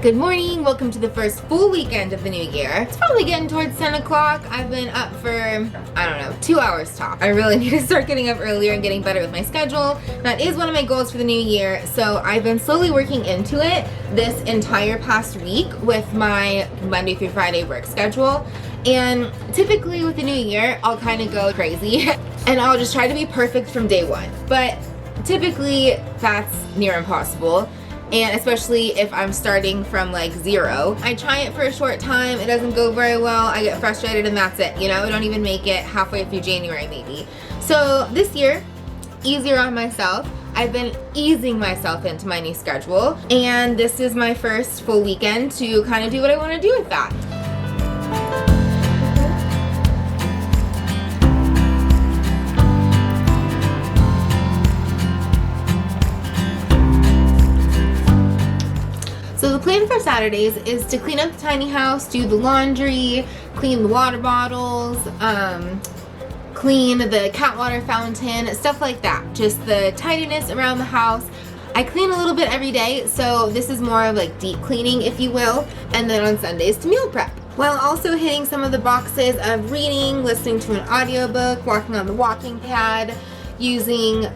Good morning, welcome to the first full weekend of the new year. It's probably getting towards 10 o'clock. I've been up for, I don't know, 2 hours top. I really need to start getting up earlier and getting better with my schedule. That is one of my goals for the new year, so I've been slowly working into it this entire past week with my Monday through Friday work schedule. And typically with the new year, I'll kind of go crazy and I'll just try to be perfect from day one. But typically that's near impossible. And especially if I'm starting from like zero. I try it for a short time, it doesn't go very well, I get frustrated and that's it, you know? I don't even make it halfway through January maybe. So this year, easier on myself. I've been easing myself into my new schedule, and this is my first full weekend to kind of do what I want to do with that. So the plan for Saturdays is to clean up the tiny house, do the laundry, clean the water bottles, clean the cat water fountain, stuff like that. Just the tidiness around the house. I clean a little bit every day, so this is more of like deep cleaning, if you will. And then on Sundays to meal prep. While also hitting some of the boxes of reading, listening to an audiobook, walking on the walking pad, using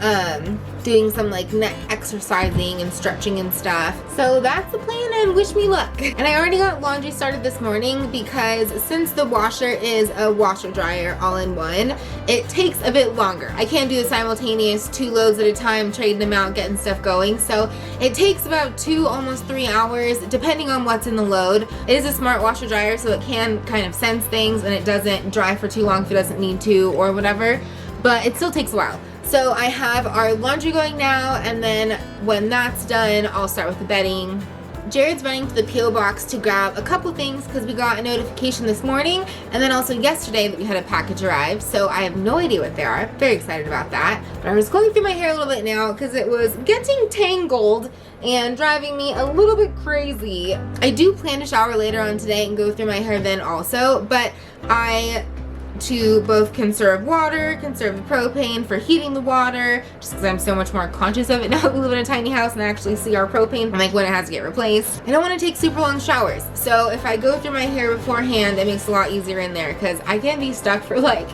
doing some like neck exercising and stretching and stuff. So that's the plan, and wish me luck. And I already got laundry started this morning because since the washer is a washer dryer all in one, it takes a bit longer. I can't do the simultaneous 2 loads at a time, trading them out, getting stuff going. So it takes about 2, almost 3 hours depending on what's in the load. It is a smart washer dryer, so it can kind of sense things and it doesn't dry for too long if it doesn't need to or whatever, but it still takes a while. So I have our laundry going now, and then when that's done, I'll start with the bedding. Jared's running to the P.O. box to grab a couple things because we got a notification this morning and then also yesterday that we had a package arrive. So I have no idea what they are. Very excited about that. But I was going through my hair a little bit now because it was getting tangled and driving me a little bit crazy. I do plan to shower later on today and go through my hair then also, but to both conserve water, conserve the propane for heating the water, just because I'm so much more conscious of it now that we live in a tiny house and I actually see our propane and like when it has to get replaced. I don't want to take super long showers, so if I go through my hair beforehand, it makes it a lot easier in there because I can be stuck for like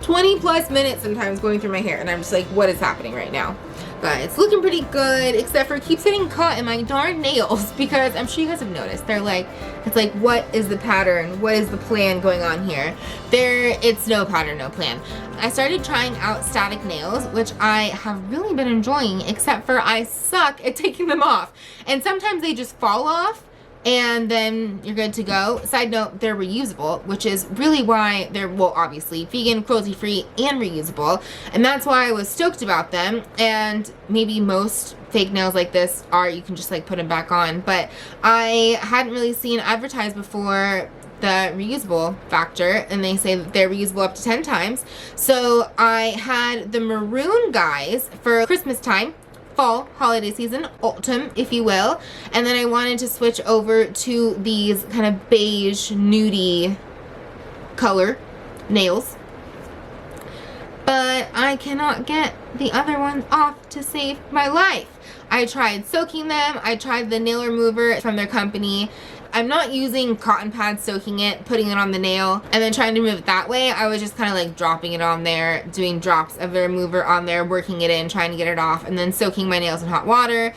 20 plus minutes sometimes going through my hair and I'm just like, what is happening right now? But it's looking pretty good, except for it keeps getting caught in my darn nails because I'm sure you guys have noticed. They're like, it's like, what is the pattern? What is the plan going on here? It's no pattern, no plan. I started trying out static nails, which I have really been enjoying, except for I suck at taking them off. And sometimes they just fall off and then you're good to go. Side note, they're reusable, which is really why they're, well, obviously vegan, cruelty-free, and reusable. And that's why I was stoked about them. And maybe most fake nails like this are, you can just like put them back on. But I hadn't really seen advertised before the reusable factor, and they say that they're reusable up to 10 times. So I had the maroon guys for Christmas time, fall, holiday season, autumn, if you will. And then I wanted to switch over to these kind of beige, nudie color nails. But I cannot get the other ones off to save my life. I tried soaking them. I tried the nail remover from their company. I'm not using cotton pads, soaking it, putting it on the nail, and then trying to remove it that way. I was just kind of like dropping it on there, doing drops of the remover on there, working it in, trying to get it off, and then soaking my nails in hot water.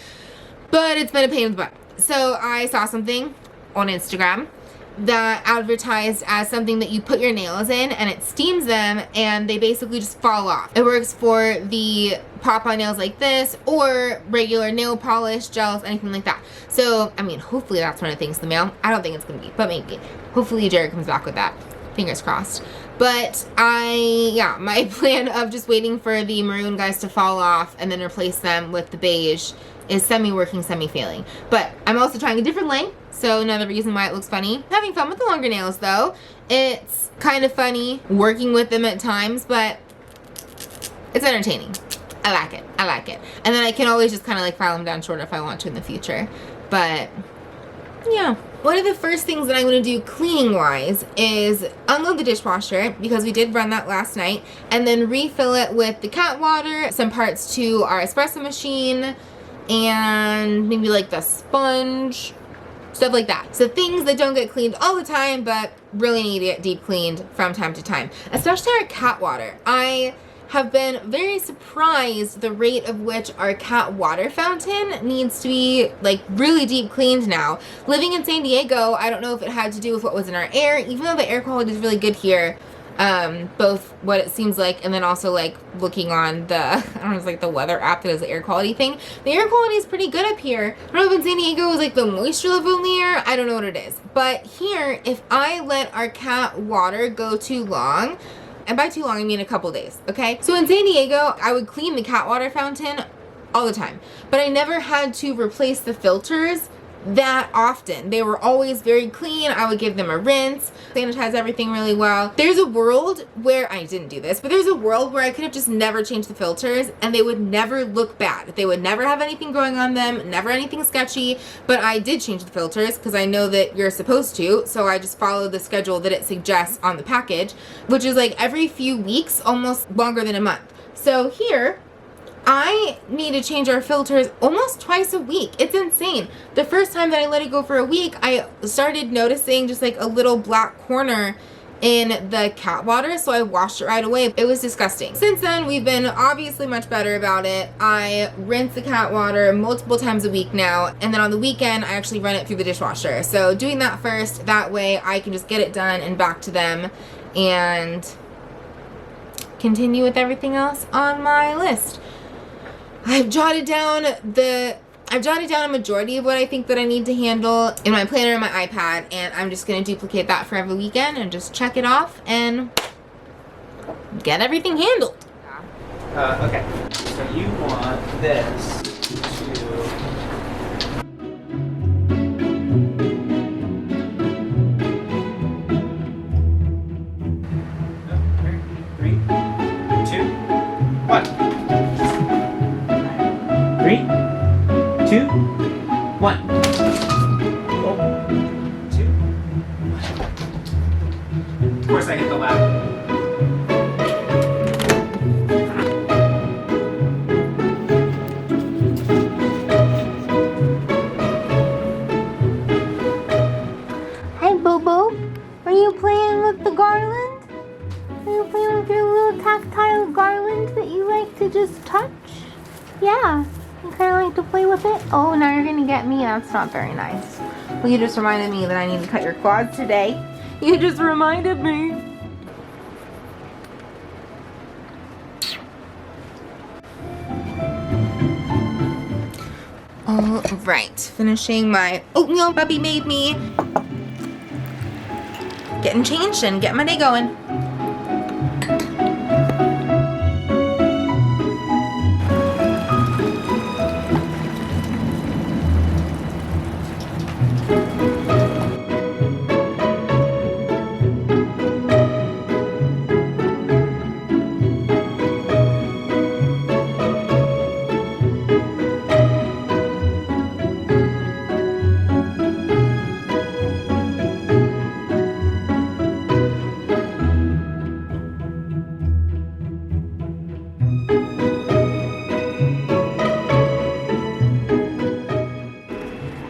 But it's been a pain in the butt. So I saw something on Instagram that advertised as something that you put your nails in and it steams them and they basically just fall off. It works for the pop-on nails like this or regular nail polish, gels, anything like that. So, I mean, hopefully that's one of the things in the mail. I don't think it's gonna be, but maybe. Hopefully Jared comes back with that. Fingers crossed. But my plan of just waiting for the maroon guys to fall off and then replace them with the beige is semi-working, semi-failing. But I'm also trying a different length, so another reason why it looks funny. Having fun with the longer nails though. It's kind of funny working with them at times, but it's entertaining. I like it. I like it. And then I can always just kind of like file them down shorter if I want to in the future. But yeah. One of the first things that I'm going to do cleaning wise is unload the dishwasher because we did run that last night, and then refill it with the cat water, some parts to our espresso machine, and maybe like the sponge stuff like that. So things that don't get cleaned all the time, but really need to get deep cleaned from time to time. Especially our cat water. I have been very surprised the rate of which our cat water fountain needs to be like really deep cleaned now. Living in San Diego, I don't know if it had to do with what was in our air, even though the air quality is really good here. Both what it seems like and then also like looking on the, I don't know, it's like the weather app that is the air quality thing. The air quality is pretty good up here. I don't know if in San Diego is like the moisture level in the air. I don't know what it is. But here, if I let our cat water go too long, and by too long, I mean a couple days, okay? So in San Diego, I would clean the cat water fountain all the time, but I never had to replace the filters that often. They were always very clean. I would give them a rinse, sanitize everything really well. There's a world where, I didn't do this, but there's a world where I could have just never changed the filters and they would never look bad. They would never have anything growing on them, never anything sketchy, but I did change the filters because I know that you're supposed to, so I just followed the schedule that it suggests on the package, which is like every few weeks, almost longer than a month. So here, I need to change our filters almost twice a week. It's insane. The first time that I let it go for a week, I started noticing just like a little black corner in the cat water, so I washed it right away. It was disgusting. Since then, we've been obviously much better about it. I rinse the cat water multiple times a week now, and then on the weekend, I actually run it through the dishwasher. So doing that first, that way I can just get it done and back to them and continue with everything else on my list. I've jotted down a majority of what I think that I need to handle in my planner and my iPad, and I'm just going to duplicate that for every weekend and just check it off and get everything handled. Okay, so you want this to... 3, 2, 1. 3, 2, 1. Oh, 2, 1. Of course I hit the lap. Hi, Bobo. Are you playing with the garland? Are you playing with your little tactile garland that you like to just touch? Yeah. You kind of like to play with it? Oh, now you're going to get me? That's not very nice. Well, you just reminded me that I need to cut your quads today. You just reminded me. All right. Finishing my oatmeal Bubby made me. Getting changed and getting my day going.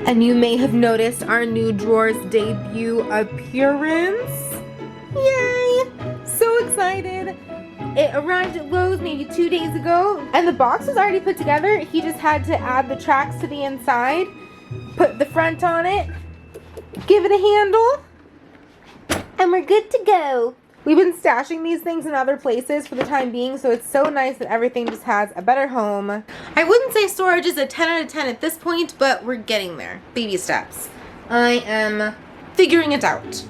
And you may have noticed our new drawer's debut appearance. Yay! So excited. It arrived at Lowe's maybe 2 days ago, and the box was already put together. He just had to add the tracks to the inside, put the front on it, give it a handle, and we're good to go. We've been stashing these things in other places for the time being, so it's so nice that everything just has a better home. I wouldn't say storage is a 10 out of 10 at this point, but we're getting there. Baby steps. I am figuring it out.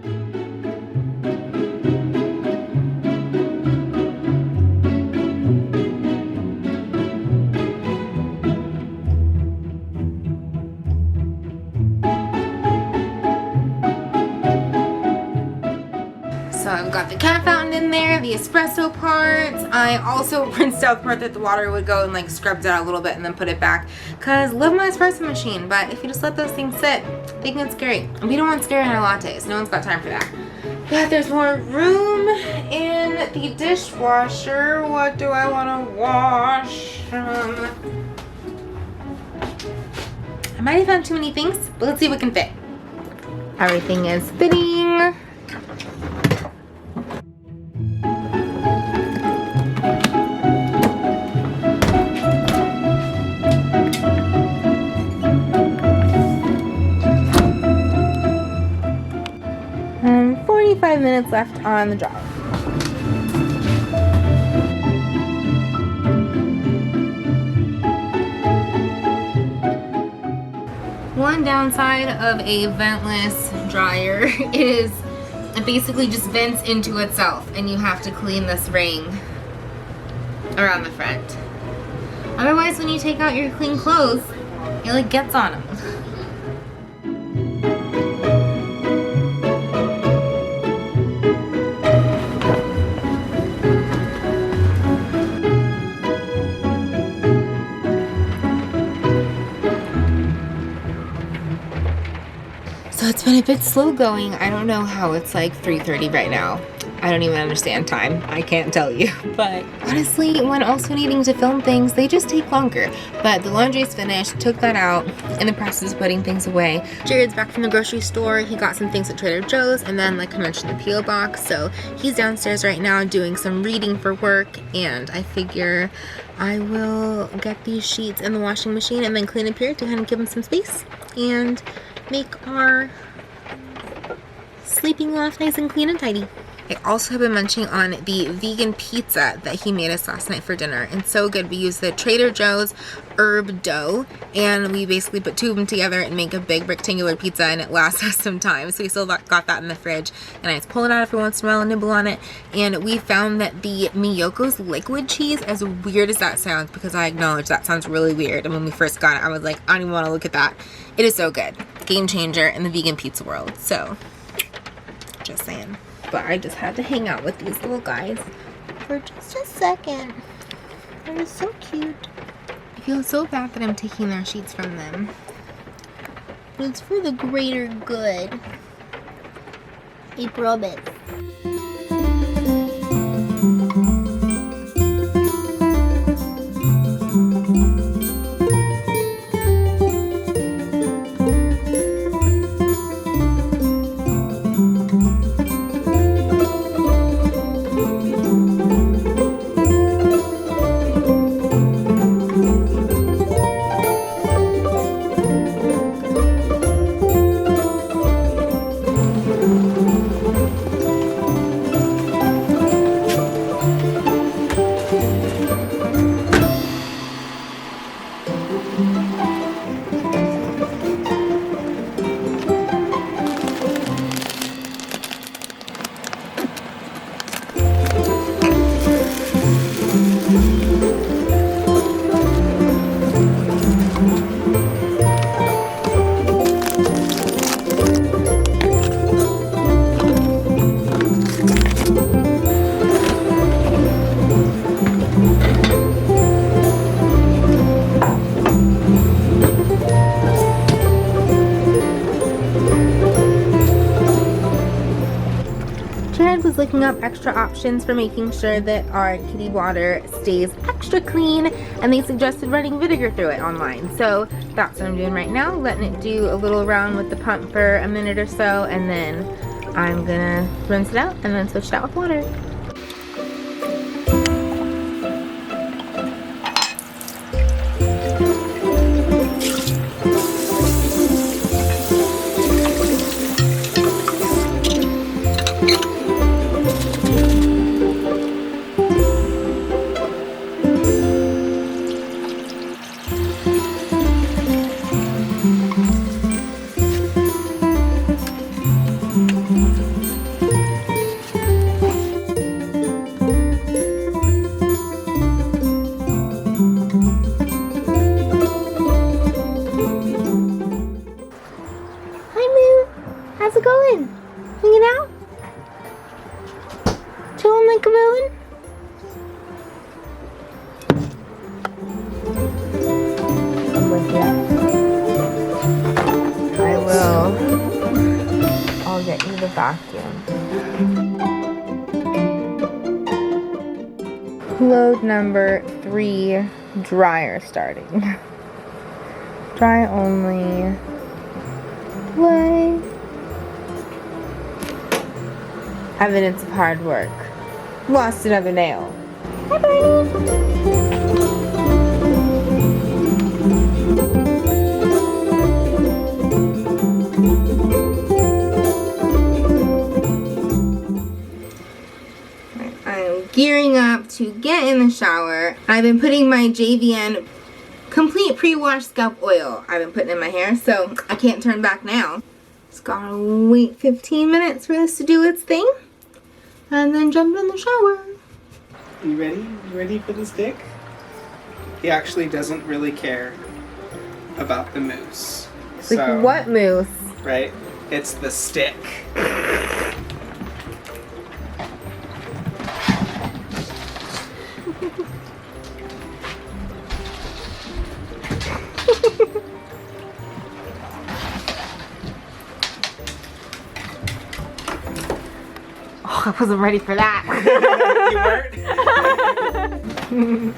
So I've got the cat fountain in there, the espresso parts. I also rinsed out the part that the water would go and like scrubbed it out a little bit and then put it back. Cause love my espresso machine, but if you just let those things sit, they can get scary. And we don't want scary in our lattes. No one's got time for that. But there's more room in the dishwasher. What do I want to wash? I might have found too many things, but let's see what can fit. Everything is fitting. And 45 minutes left on the drive. One downside of a ventless dryer is it basically just vents into itself and you have to clean this ring around the front. Otherwise, when you take out your clean clothes, it like gets on them. So it's been a bit slow going. I don't know how it's like 3:30 right now. I don't even understand time. I can't tell you. But honestly, when also needing to film things, they just take longer. But the laundry is finished, took that out, in the process of putting things away. Jared's back from the grocery store. He got some things at Trader Joe's, and then like I mentioned, the P.O. box. So he's downstairs right now doing some reading for work, and I figure I will get these sheets in the washing machine and then clean up here to kind of give him some space and make our sleeping loft nice and clean and tidy. I also have been munching on the vegan pizza that he made us last night for dinner. It's so good. We use the Trader Joe's herb dough, and we basically put two of them together and make a big rectangular pizza, and it lasts us some time. So we still got that in the fridge, and I just pull it out every once in a while and nibble on it. And we found that the Miyoko's liquid cheese, as weird as that sounds, because I acknowledge that sounds really weird, and when we first got it, I was like, I don't even want to look at that. It is so good. Game changer in the vegan pizza world. So, just saying. But I just had to hang out with these little guys for just a second. They're so cute. I feel so bad that I'm taking their sheets from them. But it's for the greater good. I promise. Looking up extra options for making sure that our kitty water stays extra clean, and they suggested running vinegar through it online. So that's what I'm doing right now, letting it do a little round with the pump for a minute or so, and then I'm gonna rinse it out and then switch it out with water. How's it going? Hanging out? Chilling like a villain? I'm with you. I will. I'll get you the vacuum. Load number 3, dryer starting. Dry only. Play. Evidence of hard work. Lost another nail. Hi, Barney. I'm gearing up to get in the shower. I've been putting my JVN complete pre-wash scalp oil I've been putting in my hair, so I can't turn back now. Just gotta wait 15 minutes for this to do its thing, and then jump in the shower. You ready? You ready for the stick? He actually doesn't really care about the mousse. Like what mousse? Right? It's the stick. Oh, I wasn't ready for that. You weren't?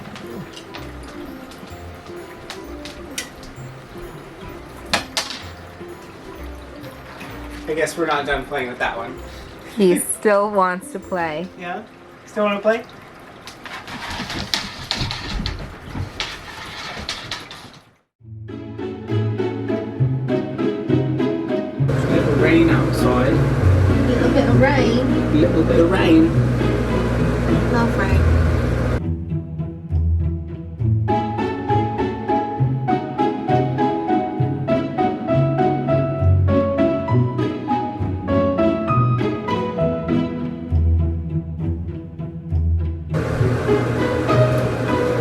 I guess we're not done playing with that one. He still wants to play. Yeah? Still want to play? It's a little rain outside. A little bit of rain. A little bit of rain. Love rain.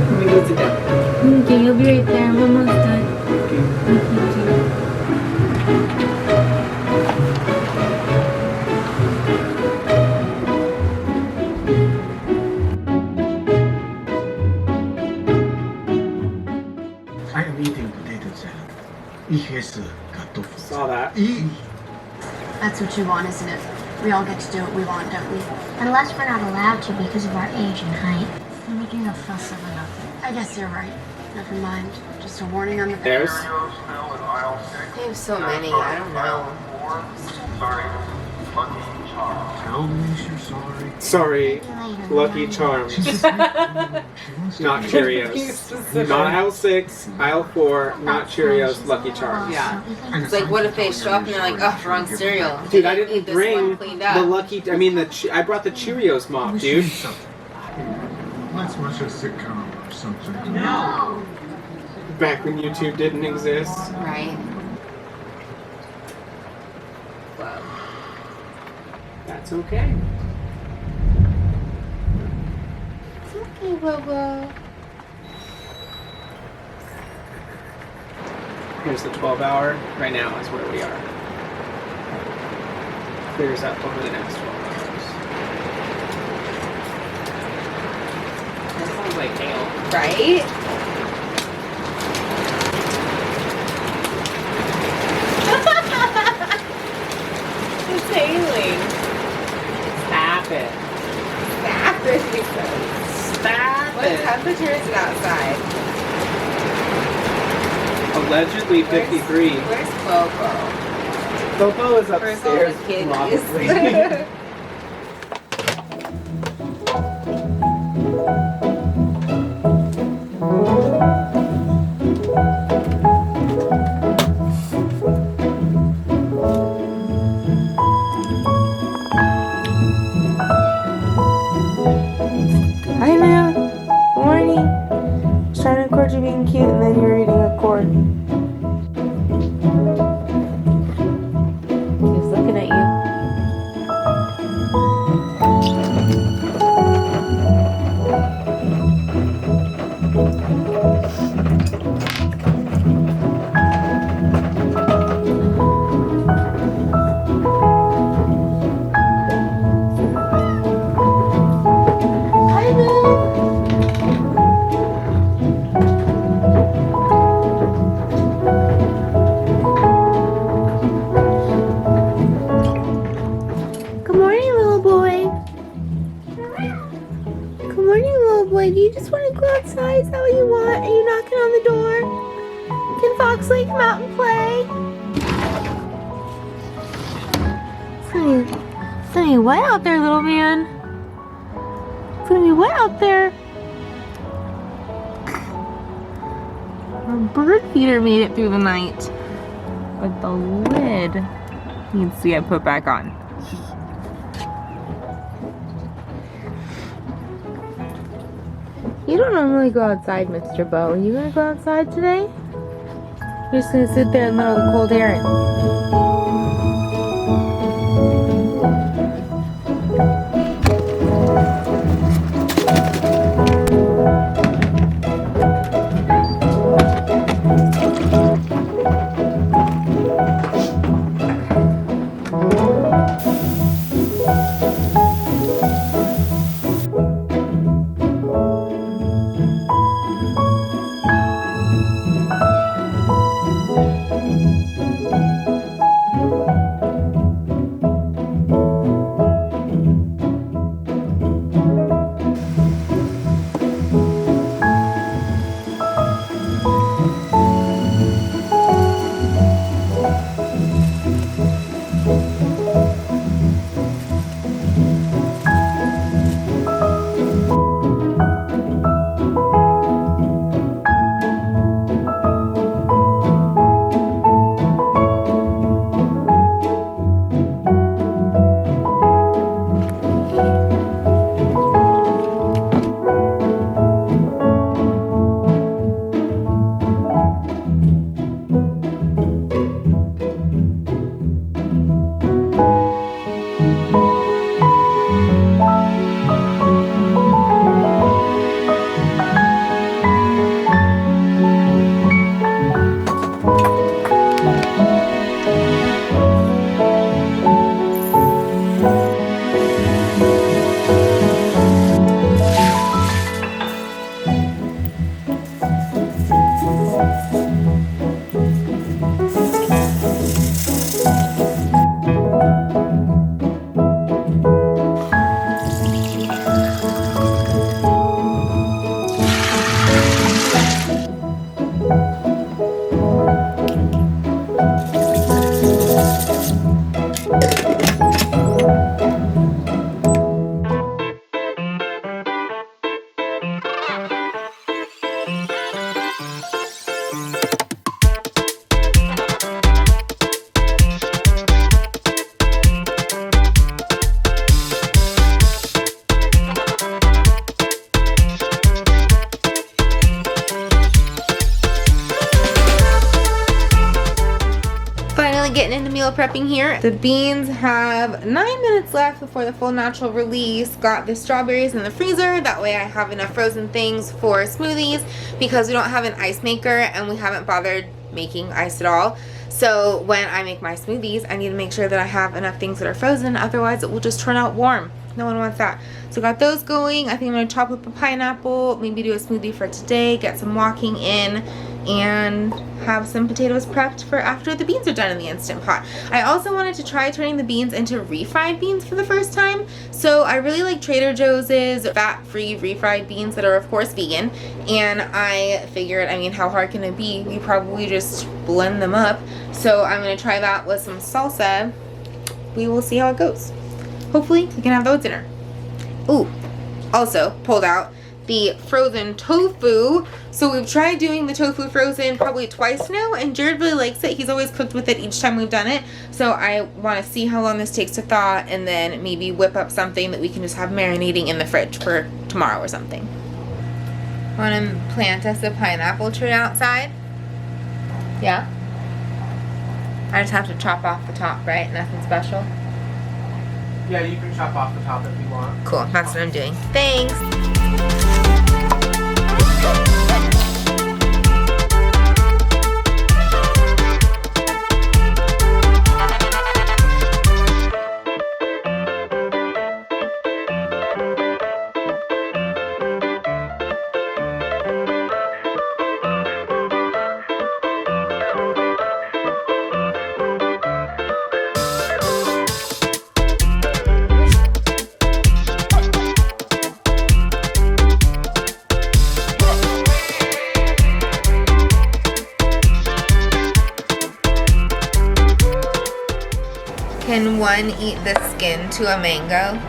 Let me go sit down. Okay, you'll be right there. I'm almost done. I am eating potato salad. Ich esse Kartoffeln. Saw that. That's what you want, isn't it? We all get to do what we want, don't we? Unless we're not allowed to because of our age and height. You're making a fuss over nothing. I guess you're right. Never mind. Just a warning on the There's. They have so many, I don't know. Tell me you're sorry. Sorry, later. Lucky Charms. Not Cheerios. Not aisle 6, aisle 4, not Cheerios, Lucky Charms. Yeah. It's like, what if they show up and they're like, oh, wrong cereal. Dude, I Need didn't this bring one cleaned the up. Lucky, I brought the Cheerios mop, dude. Let's watch a sitcom or something. No! Back when YouTube didn't exist. Right. Whoa. That's okay. It's okay, Bobo. Here's the 12-hour. Right now is where we are. Clears up over the next 12 hours. That sounds like hail. Right? It's hailing. Stop it. Stop it, he says. Stop What it. temperature is it outside? Allegedly 53. Where's Bobo? Bobo is Where's all the upstairs. kiddies? Probably. Hi, ma'am. Morning. I was trying to record you being cute and then you're reading a chord. He's looking at you. Hi, Boo. Good morning, little boy. Good morning, little boy. Do you just want to go outside? Is that what you want? Are you knocking on the door? Can Foxley come out and play? Come here. It's gonna be wet out there, little man. It's gonna be wet out there. Our bird feeder made it through the night. But the lid needs to get put back on. You don't normally go outside, Mr. Bo. Are you gonna go outside today? You're just gonna sit there and let all the cold air in. Getting into meal prepping here. The beans have 9 minutes left before the full natural release. Got the strawberries in the freezer. That way I have enough frozen things for smoothies because we don't have an ice maker and we haven't bothered making ice at all. So when I make my smoothies, I need to make sure that I have enough things that are frozen. Otherwise it will just turn out warm. No one wants that. So got those going. I think I'm going to chop up a pineapple, maybe do a smoothie for today, get some walking in, and have some potatoes prepped for after the beans are done in the Instant Pot. I also wanted to try turning the beans into refried beans for the first time. So I really like Trader Joe's fat-free refried beans that are of course vegan. And I figured, I mean, how hard can it be? You probably just blend them up. So I'm going to try that with some salsa. We will see how it goes. Hopefully we can have those dinner. Ooh, also pulled out the frozen tofu. So we've tried doing the tofu frozen probably twice now, and Jared really likes it. He's always cooked with it each time we've done it. So I want to see how long this takes to thaw, and then maybe whip up something that we can just have marinating in the fridge for tomorrow or something. Want to plant us a pineapple tree outside? Yeah? I just have to chop off the top, right? Nothing special? Yeah, you can chop off the top if you want. Cool, that's what I'm doing. Thanks! Can one eat the skin to a mango?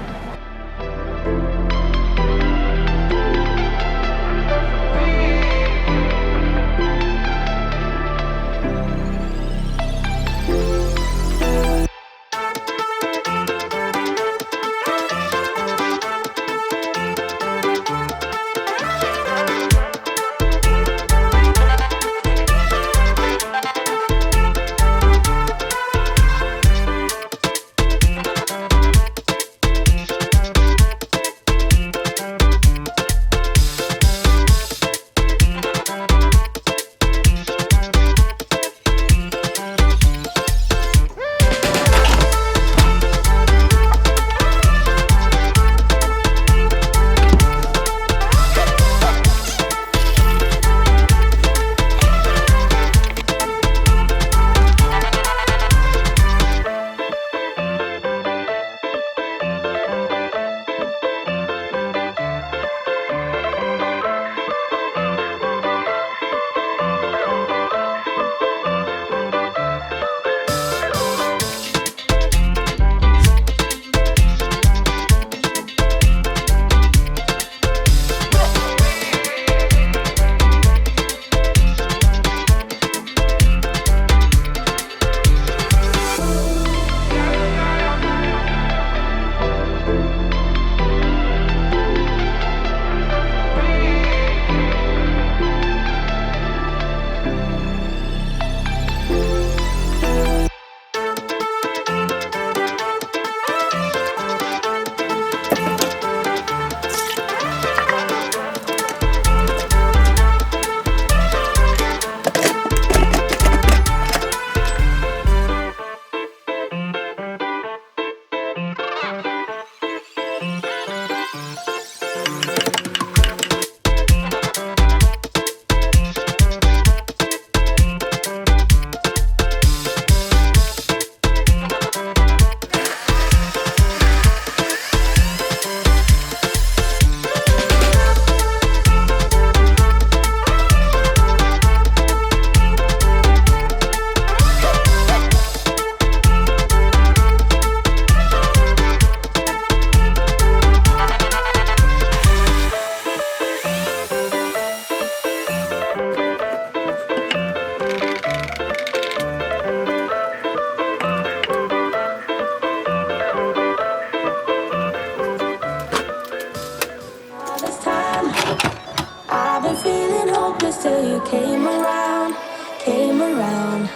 Till you came around, came around.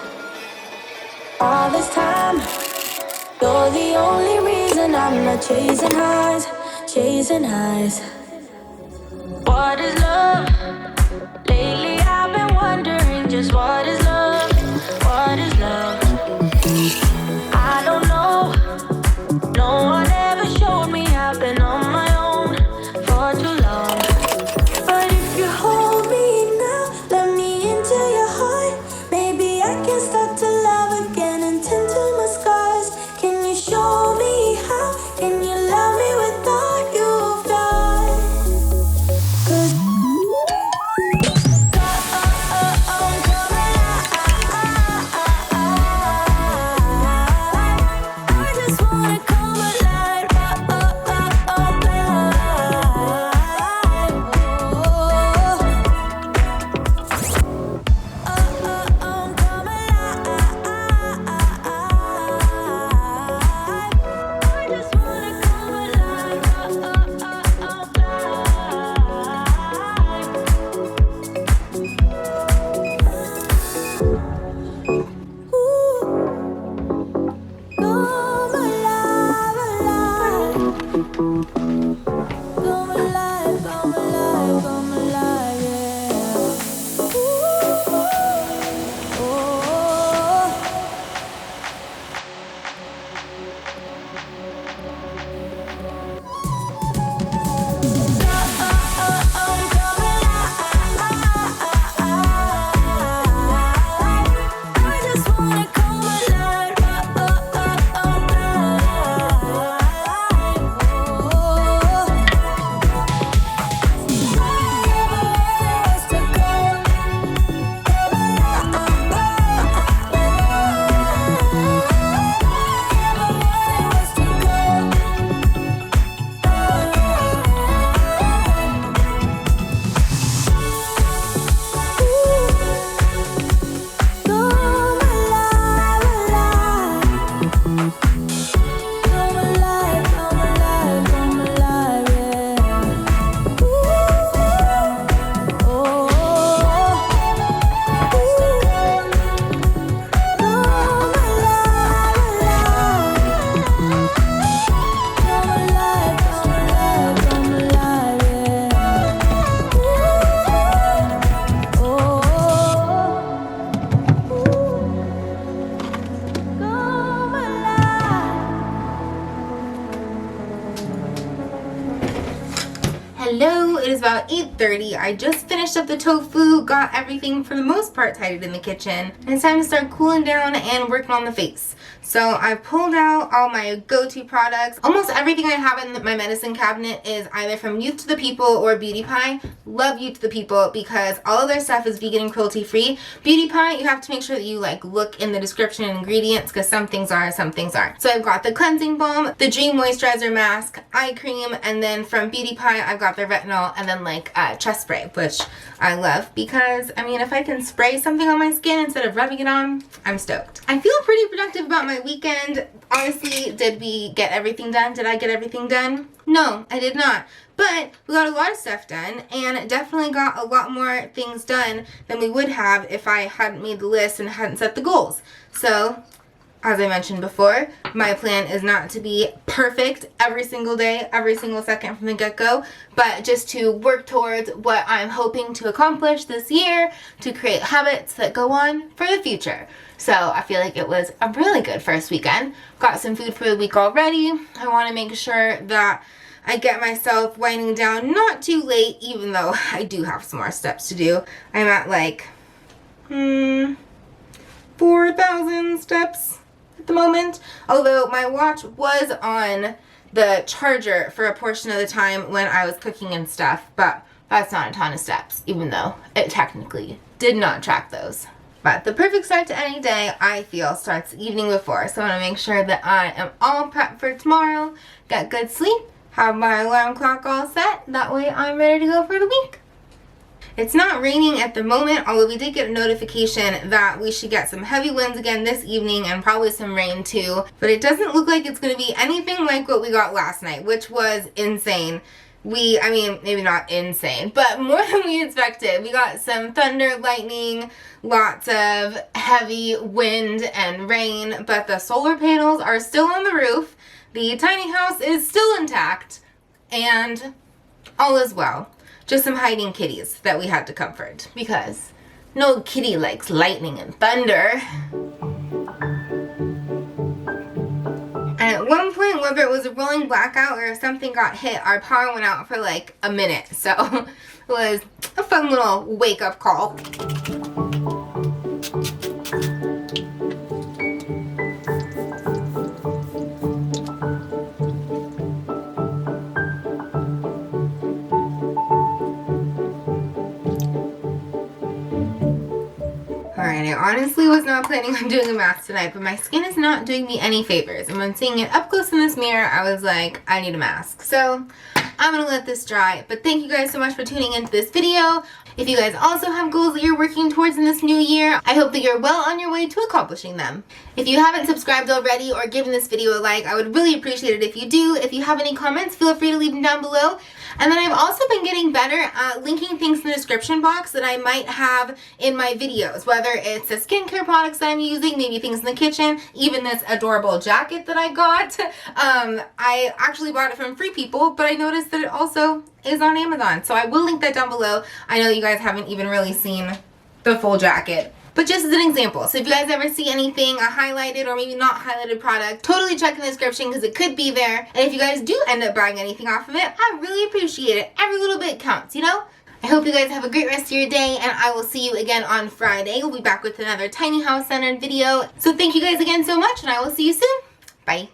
All this time, you're the only reason I'm not chasing highs, chasing highs. What is love? Lately I've been wondering just what is love, what is love? I don't know, no one ever showed me I've been on my own for too long. But if you hold me now, let me into your heart. Maybe I can start to love again and tend to my scars. Can you show me how? Can you love me without you fly? 'Cause tofu. It is about 8:30. I just finished up the tofu, got everything for the most part tidied in the kitchen, and it's time to start cooling down and working on the face. So I pulled out all my go-to products. Almost everything I have in my medicine cabinet is either from Youth to the People or Beauty Pie. Love Youth to the People because all of their stuff is vegan and cruelty free. Beauty Pie, you have to make sure that you like look in the description and ingredients because some things are, some things aren't. So I've got the cleansing balm, the Dream Moisturizer Mask, eye cream, and then from Beauty Pie I've got their retinol and then like chest spray, which I love because I mean if I can spray something on my skin instead of rubbing it on, I'm stoked. I feel pretty productive about my weekend. Honestly, did we get everything done? Did I get everything done? No, I did not. But we got a lot of stuff done and definitely got a lot more things done than we would have if I hadn't made the list and hadn't set the goals. So, as I mentioned before, my plan is not to be perfect every single day, every single second from the get-go, but just to work towards what I'm hoping to accomplish this year to create habits that go on for the future. So I feel like it was a really good first weekend. Got some food for the week already. I want to make sure that I get myself winding down not too late, even though I do have some more steps to do. I'm at like 4,000 steps at the moment. Although my watch was on the charger for a portion of the time when I was cooking and stuff, but that's not a ton of steps, even though it technically did not track those. But the perfect start to any day, I feel, starts the evening before. So I want to make sure that I am all prepped for tomorrow, get good sleep, have my alarm clock all set. That way I'm ready to go for the week. It's not raining at the moment, although we did get a notification that we should get some heavy winds again this evening and probably some rain too. But it doesn't look like it's going to be anything like what we got last night, which was insane. I mean, maybe not insane, but more than we expected. We got some thunder, lightning, lots of heavy wind and rain, but the solar panels are still on the roof. The tiny house is still intact, and all is well. Just some hiding kitties that we had to comfort because no kitty likes lightning and thunder. And at one point, whether it was a rolling blackout or if something got hit, our power went out for like a minute. So it was a fun little wake-up call. Alright, I honestly was not planning on doing a mask tonight, but my skin is not doing me any favors. And when seeing it up close in this mirror, I was like, I need a mask. So I'm going to let this dry. But thank you guys so much for tuning into this video. If you guys also have goals that you're working towards in this new year, I hope that you're well on your way to accomplishing them. If you haven't subscribed already or given this video a like, I would really appreciate it if you do. If you have any comments, feel free to leave them down below. And then I've also been getting better at linking things in the description box that I might have in my videos, whether it's the skincare products that I'm using, maybe things in the kitchen, even this adorable jacket that I got. I actually bought it from Free People, but I noticed that it also is on Amazon. So I will link that down below. I know you guys haven't even really seen the full jacket, but just as an example. So if you guys ever see anything, a highlighted or maybe not highlighted product, totally check in the description because it could be there. And if you guys do end up buying anything off of it, I really appreciate it. Every little bit counts, you know? I hope you guys have a great rest of your day, and I will see you again on Friday. We'll be back with another tiny house centered video. So thank you guys again so much, and I will see you soon. Bye.